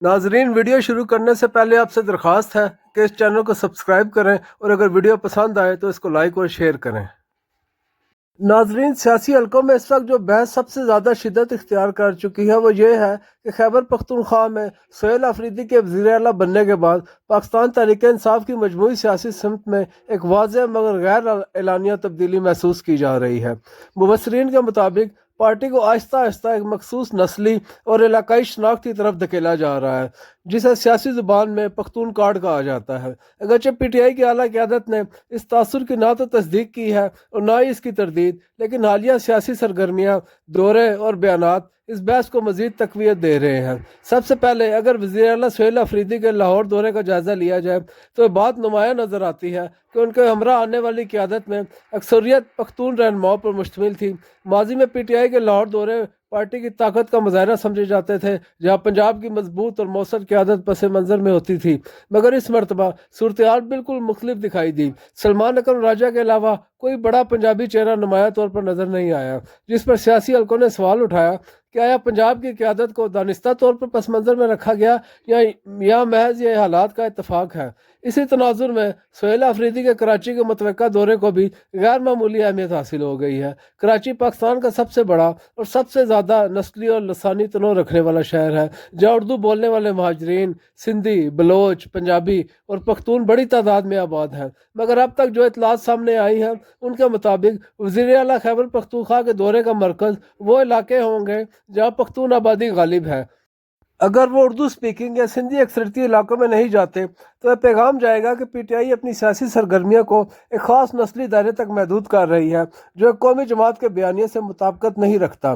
ناظرین، ویڈیو شروع کرنے سے پہلے آپ سے درخواست ہے کہ اس چینل کو سبسکرائب کریں اور اگر ویڈیو پسند آئے تو اس کو لائک اور شیئر کریں۔ ناظرین، سیاسی حلقوں میں اس وقت جو بحث سب سے زیادہ شدت اختیار کر چکی ہے وہ یہ ہے کہ خیبر پختونخوا میں سہیل آفریدی کے وزیر اعلیٰ بننے کے بعد پاکستان تحریک انصاف کی مجموعی سیاسی سمت میں ایک واضح مگر غیر اعلانیہ تبدیلی محسوس کی جا رہی ہے۔ مبصرین کے مطابق پارٹی کو آہستہ آہستہ ایک مخصوص نسلی اور علاقائی شناخت کی طرف دھکیلا جا رہا ہے، جسے سیاسی زبان میں پختون کارڈ کہا جاتا ہے۔ اگرچہ پی ٹی آئی کی اعلیٰ قیادت نے اس تاثر کی نہ تو تصدیق کی ہے اور نہ ہی اس کی تردید، لیکن حالیہ سیاسی سرگرمیاں، دورے اور بیانات اس بحث کو مزید تقویت دے رہے ہیں۔ سب سے پہلے اگر وزیر اعلیٰ سہیل آفریدی کے لاہور دورے کا جائزہ لیا جائے تو یہ بات نمایاں نظر آتی ہے کہ ان کے ہمراہ آنے والی قیادت میں اکثریت پختون رہنماؤں پر مشتمل تھی۔ ماضی میں پی ٹی آئی کے لاہور دورے پارٹی کی طاقت کا مظاہرہ سمجھے جاتے تھے، جہاں پنجاب کی مضبوط اور مؤثر قیادت پس منظر میں ہوتی تھی، مگر اس مرتبہ صورتحال بالکل مختلف دکھائی دی۔ سلمان اکرم راجہ کے علاوہ کوئی بڑا پنجابی چہرہ نمایاں طور پر نظر نہیں آیا، جس پر سیاسی حلقوں نے سوال اٹھایا کہ آیا پنجاب کی قیادت کو دانستہ طور پر پس منظر میں رکھا گیا یا محض یہ حالات کا اتفاق ہے۔ اسی تناظر میں سہیل آفریدی کے کراچی کے متوقع دورے کو بھی غیر معمولی اہمیت حاصل ہو گئی ہے۔ کراچی پاکستان کا سب سے بڑا اور سب سے زیادہ نسلی اور لسانی تنوع رکھنے والا شہر ہے، جہاں اردو بولنے والے مہاجرین، سندھی، بلوچ، پنجابی اور پختون بڑی تعداد میں آباد ہیں۔ مگر اب تک جو اطلاعات سامنے آئی ہیں ان کے مطابق وزیر اعلیٰ خیبر پختونخوا کے دورے کا مرکز وہ علاقے ہوں گے جہاں پختون آبادی غالب ہے۔ اگر وہ اردو سپیکنگ یا سندھی اکثریتی علاقوں میں نہیں جاتے تو یہ پیغام جائے گا کہ پی ٹی آئی اپنی سیاسی سرگرمیوں کو ایک خاص نسلی دائرے تک محدود کر رہی ہے، جو ایک قومی جماعت کے بیانیے سے مطابقت نہیں رکھتا۔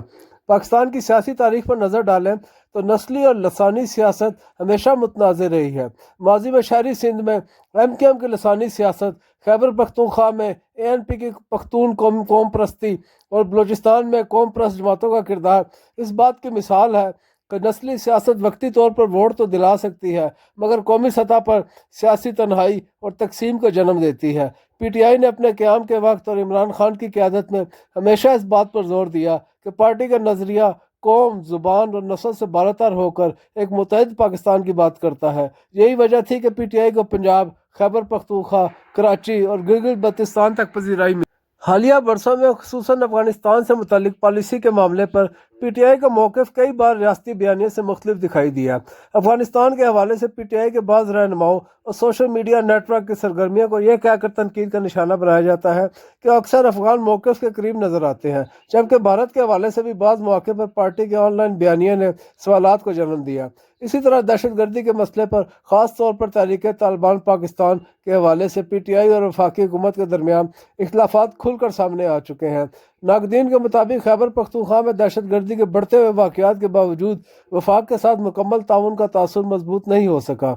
پاکستان کی سیاسی تاریخ پر نظر ڈالیں تو نسلی اور لسانی سیاست ہمیشہ متنازع رہی ہے۔ ماضی میں شہری سندھ میں ایم کیو ایم کی لسانی سیاست، خیبر پختونخوا میں اے این پی کی پختون قوم پرستی اور بلوچستان میں قوم پرست جماعتوں کا کردار اس بات کی مثال ہے کہ نسلی سیاست وقتی طور پر ووٹ تو دلا سکتی ہے، مگر قومی سطح پر سیاسی تنہائی اور تقسیم کو جنم دیتی ہے۔ پی ٹی آئی نے اپنے قیام کے وقت اور عمران خان کی قیادت میں ہمیشہ اس بات پر زور دیا کہ پارٹی کا نظریہ قوم، زبان اور نسل سے بالاتر ہو کر ایک متحد پاکستان کی بات کرتا ہے۔ یہی وجہ تھی کہ پی ٹی آئی کو پنجاب، خیبر پختونخوا، کراچی اور گلگت بلتستان تک پذیرائی ملی۔ حالیہ برسوں میں خصوصاً افغانستان سے متعلق پالیسی کے معاملے پر پی ٹی آئی کا موقف کئی بار ریاستی بیانیے سے مختلف دکھائی دیا۔ افغانستان کے حوالے سے پی ٹی آئی کے بعض رہنماؤں اور سوشل میڈیا نیٹ ورک کی سرگرمیوں کو یہ کہہ کر تنقید کا نشانہ بنایا جاتا ہے کہ وہ اکثر افغان موقف کے قریب نظر آتے ہیں، جبکہ بھارت کے حوالے سے بھی بعض مواقع پر پارٹی کے آن لائن بیانیے نے سوالات کو جنم دیا۔ اسی طرح دہشت گردی کے مسئلے پر خاص طور پر تحریک طالبان پاکستان کے حوالے سے پی ٹی آئی اور وفاقی حکومت کے درمیان اختلافات کھل کر سامنے آ چکے ہیں۔ ناقدین کے مطابق خیبر پختونخوا میں دہشت گردی کے بڑھتے ہوئے واقعات کے باوجود وفاق کے ساتھ مکمل تعاون کا تاثر مضبوط نہیں ہو سکا۔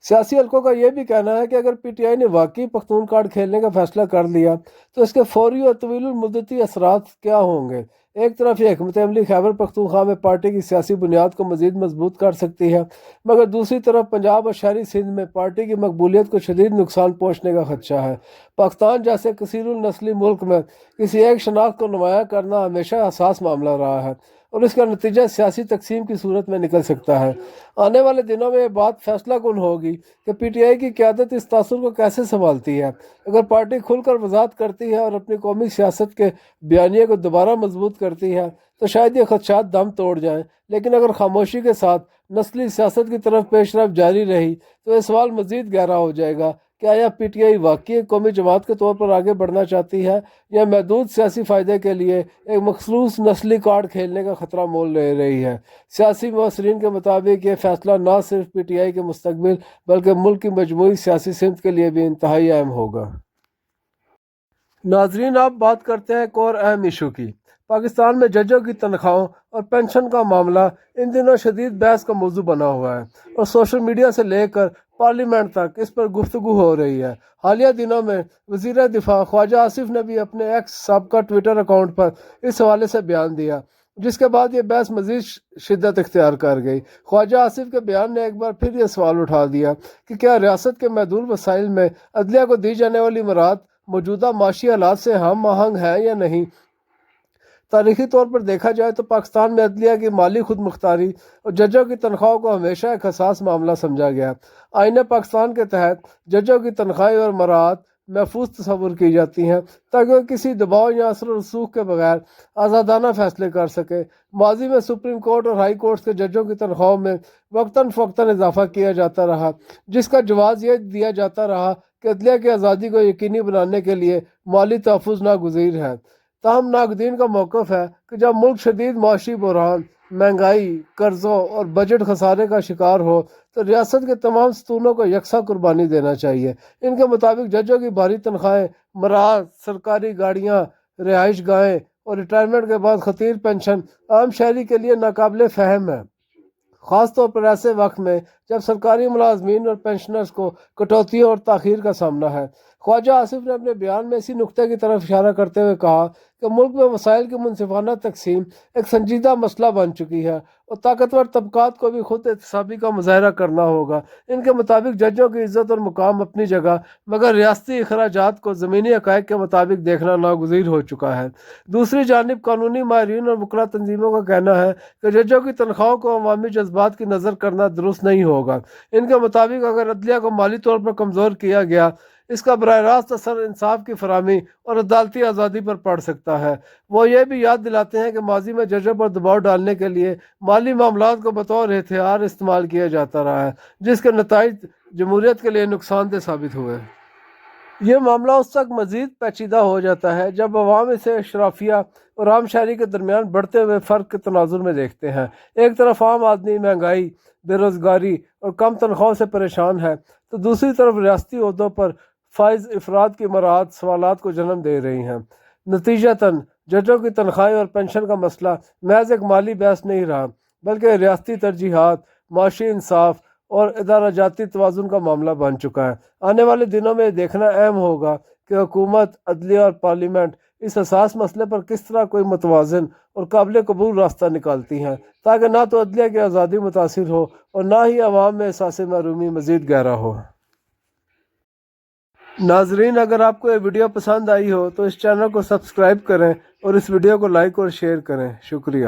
سیاسی حلقوں کا یہ بھی کہنا ہے کہ اگر پی ٹی آئی نے واقعی پختون کارڈ کھیلنے کا فیصلہ کر لیا تو اس کے فوری اور طویل المدتی اثرات کیا ہوں گے۔ ایک طرف یہ حکمت عملی خیبر پختونخوا میں پارٹی کی سیاسی بنیاد کو مزید مضبوط کر سکتی ہے، مگر دوسری طرف پنجاب اور شہری سندھ میں پارٹی کی مقبولیت کو شدید نقصان پہنچنے کا خدشہ ہے۔ پاکستان جیسے کثیر النسلی ملک میں کسی ایک شناخت کو نمایاں کرنا ہمیشہ حساس معاملہ رہا ہے اور اس کا نتیجہ سیاسی تقسیم کی صورت میں نکل سکتا ہے۔ آنے والے دنوں میں یہ بات فیصلہ کن ہوگی کہ پی ٹی آئی کی قیادت اس تاثر کو کیسے سنبھالتی ہے۔ اگر پارٹی کھل کر وضاحت کرتی ہے اور اپنی قومی سیاست کے بیانیے کو دوبارہ مضبوط کرتی ہے تو شاید یہ خدشات دم توڑ جائیں، لیکن اگر خاموشی کے ساتھ نسلی سیاست کی طرف پیش رفت جاری رہی تو یہ سوال مزید گہرا ہو جائے گا کہ آیا پی ٹی آئی واقعی ایک قومی جماعت کے طور پر آگے بڑھنا چاہتی ہے یا محدود سیاسی فائدے کے لیے ایک مخصوص نسلی کارڈ کھیلنے کا خطرہ مول لے رہی ہے۔ سیاسی مبصرین کے مطابق یہ فیصلہ نہ صرف پی ٹی آئی کے مستقبل بلکہ ملک کی مجموعی سیاسی سمت کے لیے بھی انتہائی اہم ہوگا۔ ناظرین، آپ بات کرتے ہیں ایک اور اہم ایشو کی۔ پاکستان میں ججوں کی تنخواہوں اور پینشن کا معاملہ ان دنوں شدید بحث کا موضوع بنا ہوا ہے اور سوشل میڈیا سے لے کر پارلیمنٹ تک اس پر گفتگو ہو رہی ہے۔ حالیہ دنوں میں وزیر دفاع خواجہ آصف نے بھی اپنے ایکس سابقہ ٹویٹر اکاؤنٹ پر اس حوالے سے بیان دیا، جس کے بعد یہ بحث مزید شدت اختیار کر گئی۔ خواجہ آصف کے بیان نے ایک بار پھر یہ سوال اٹھا دیا کہ کیا ریاست کے محدود وسائل میں عدلیہ کو دی جانے والی مراعات موجودہ معاشی حالات سے ہم آہنگ ہے یا نہیں۔ تاریخی طور پر دیکھا جائے تو پاکستان میں عدلیہ کی مالی خود مختاری اور ججوں کی تنخواہوں کو ہمیشہ ایک حساس معاملہ سمجھا گیا۔ آئین پاکستان کے تحت ججوں کی تنخواہیں اور مراعات محفوظ تصور کی جاتی ہیں تاکہ وہ کسی دباؤ یا اثر و رسوخ کے بغیر آزادانہ فیصلے کر سکے۔ ماضی میں سپریم کورٹ اور ہائی کورٹس کے ججوں کی تنخواہوں میں وقتاً فوقتاً اضافہ کیا جاتا رہا، جس کا جواز یہ دیا جاتا رہا کہ عدلیہ کی آزادی کو یقینی بنانے کے لیے مالی تحفظ ناگزیر ہے۔ تاہم ناقدین کا موقف ہے کہ جب ملک شدید معاشی بحران، مہنگائی، قرضوں اور بجٹ خسارے کا شکار ہو تو ریاست کے تمام ستونوں کو یکساں قربانی دینا چاہیے۔ ان کے مطابق ججوں کی بھاری تنخواہیں، مراعات، سرکاری گاڑیاں، رہائش گاہیں اور ریٹائرمنٹ کے بعد خطیر پنشن عام شہری کے لیے ناقابل فہم ہے، خاص طور پر ایسے وقت میں جب سرکاری ملازمین اور پینشنرز کو کٹوتیوں اور تاخیر کا سامنا ہے۔ خواجہ آصف نے اپنے بیان میں اسی نقطے کی طرف اشارہ کرتے ہوئے کہا کہ ملک میں وسائل کی منصفانہ تقسیم ایک سنجیدہ مسئلہ بن چکی ہے اور طاقتور طبقات کو بھی خود احتسابی کا مظاہرہ کرنا ہوگا۔ ان کے مطابق ججوں کی عزت اور مقام اپنی جگہ، مگر ریاستی اخراجات کو زمینی حقائق کے مطابق دیکھنا ناگزیر ہو چکا ہے۔ دوسری جانب قانونی ماہرین اور وکلا تنظیموں کا کہنا ہے کہ ججوں کی تنخواہوں کو عوامی جذبات کی نظر کرنا درست نہیں ہوگا۔ ان کے مطابق اگر عدلیہ کو مالی طور پر کمزور کیا گیا، اس کا براہ راست اثر انصاف کی فراہمی اور عدالتی آزادی پر پڑ سکتا ہے۔ وہ یہ بھی یاد دلاتے ہیں کہ ماضی میں ججوں پر دباؤ ڈالنے کے لیے مالی معاملات کو بطور ہتھیار استعمال کیا جاتا رہا ہے، جس کے نتائج جمہوریت کے لیے نقصان دہ ثابت ہوئے۔ یہ معاملہ اس وقت مزید پیچیدہ ہو جاتا ہے جب عوام اسے اشرافیہ اور عام شہری کے درمیان بڑھتے ہوئے فرق کے تناظر میں دیکھتے ہیں۔ ایک طرف عام آدمی مہنگائی، بے روزگاری اور کم تنخواہوں سے پریشان ہے تو دوسری طرف ریاستی عہدوں پر فائز افراد کی مراعات سوالات کو جنم دے رہی ہیں۔ نتیجتاً ججوں کی تنخواہیں اور پینشن کا مسئلہ محض ایک مالی بحث نہیں رہا، بلکہ ریاستی ترجیحات، معاشی انصاف اور ادارہ جاتی توازن کا معاملہ بن چکا ہے۔ آنے والے دنوں میں یہ دیکھنا اہم ہوگا کہ حکومت، عدلیہ اور پارلیمنٹ اس حساس مسئلے پر کس طرح کوئی متوازن اور قابل قبول راستہ نکالتی ہیں تاکہ نہ تو عدلیہ کی آزادی متاثر ہو اور نہ ہی عوام میں احساس محرومی مزید گہرا ہو۔ ناظرین، اگر آپ کو یہ ویڈیو پسند آئی ہو تو اس چینل کو سبسکرائب کریں اور اس ویڈیو کو لائک اور شیئر کریں۔ شکریہ۔